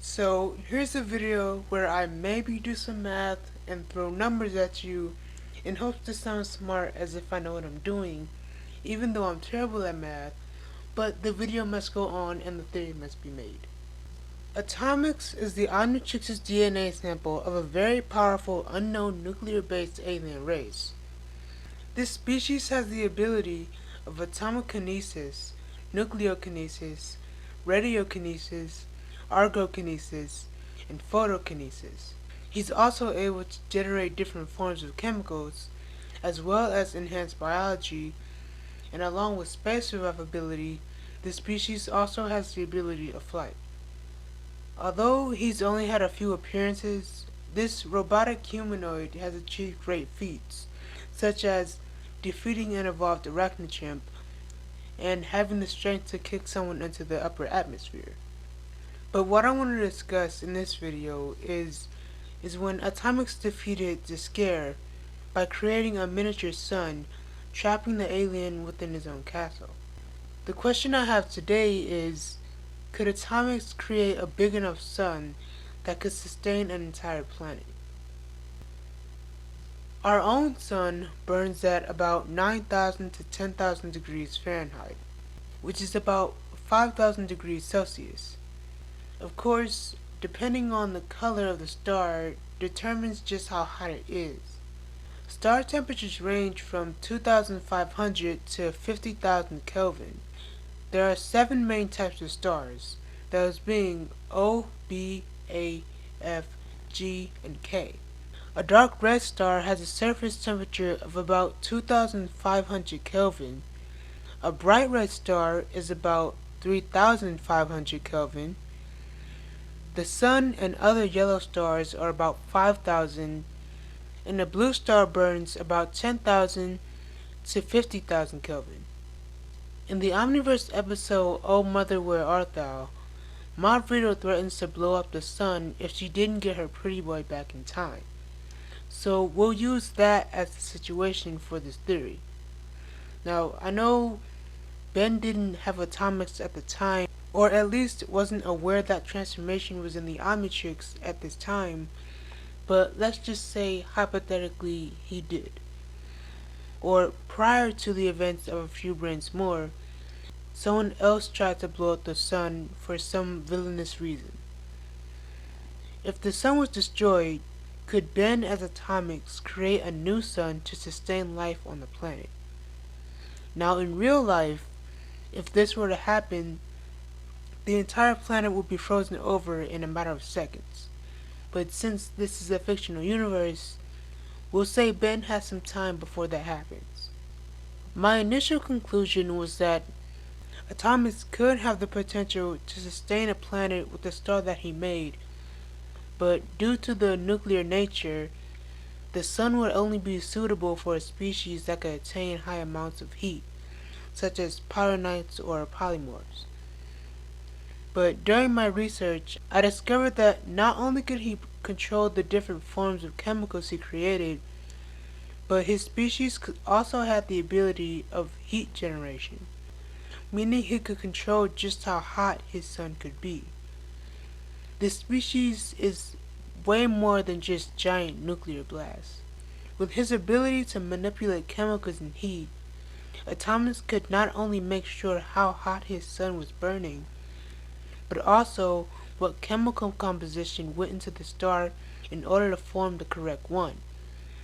So here's a video where I maybe do some math and throw numbers at you in hopes to sound smart as if I know what I'm doing, even though I'm terrible at math, but the video must go on and the theory must be made. Atomix is the Omnitrix's DNA sample of a very powerful unknown nuclear-based alien race. This species has the ability of atomokinesis, nucleokinesis, radiokinesis, argokinesis, and photokinesis. He's also able to generate different forms of chemicals, as well as enhance biology, and along with space survivability, this species also has the ability of flight. Although he's only had a few appearances, this robotic humanoid has achieved great feats, such as defeating an evolved arachnochimp and having the strength to kick someone into the upper atmosphere. But what I want to discuss in this video is when Atomix defeated the Scare by creating a miniature sun, trapping the alien within his own castle. The question I have today is, could Atomix create a big enough sun that could sustain an entire planet? Our own sun burns at about 9,000 to 10,000 degrees Fahrenheit, which is about 5,000 degrees Celsius. Of course, depending on the color of the star determines just how hot it is. Star temperatures range from 2,500 to 50,000 Kelvin. There are 7 main types of stars, those being O, B, A, F, G, and K. A dark red star has a surface temperature of about 2,500 Kelvin. A bright red star is about 3,500 Kelvin. The Sun and other yellow stars are about 5,000, and a blue star burns about 10,000 to 50,000 Kelvin. In the Omniverse episode Oh Mother Where Art Thou, Ma Rito threatens to blow up the sun if she didn't get her pretty boy back in time. So we'll use that as the situation for this theory. Now, I know Ben didn't have Atomix at the time, or at least wasn't aware that transformation was in the Omnitrix at this time, but let's just say hypothetically he did. Or prior to the events of A Few Brains More, someone else tried to blow up the sun for some villainous reason. If the sun was destroyed, could Ben as Atomix create a new sun to sustain life on the planet? Now in real life, if this were to happen, the entire planet would be frozen over in a matter of seconds. But since this is a fictional universe, we'll say Ben has some time before that happens. My initial conclusion was that Atomix could have the potential to sustain a planet with the star that he made, but due to the nuclear nature, the sun would only be suitable for a species that could attain high amounts of heat, such as pyronites or polymorphs. But during my research, I discovered that not only could he control the different forms of chemicals he created, but his species could also have the ability of heat generation, meaning he could control just how hot his sun could be. This species is way more than just giant nuclear blasts. With his ability to manipulate chemicals and heat, Atomix could not only make sure how hot his sun was burning, but also what chemical composition went into the star in order to form the correct one.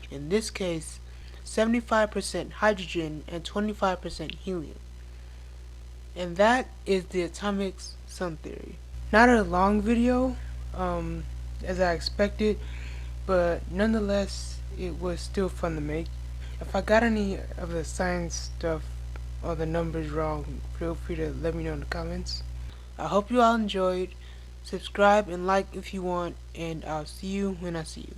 In this case, 75% hydrogen and 25% helium. And that is the Atomix sun theory. Not a long video, as I expected, but nonetheless, it was still fun to make. If I got any of the science stuff or the numbers wrong, feel free to let me know in the comments. I hope you all enjoyed. Subscribe and like if you want, and I'll see you when I see you.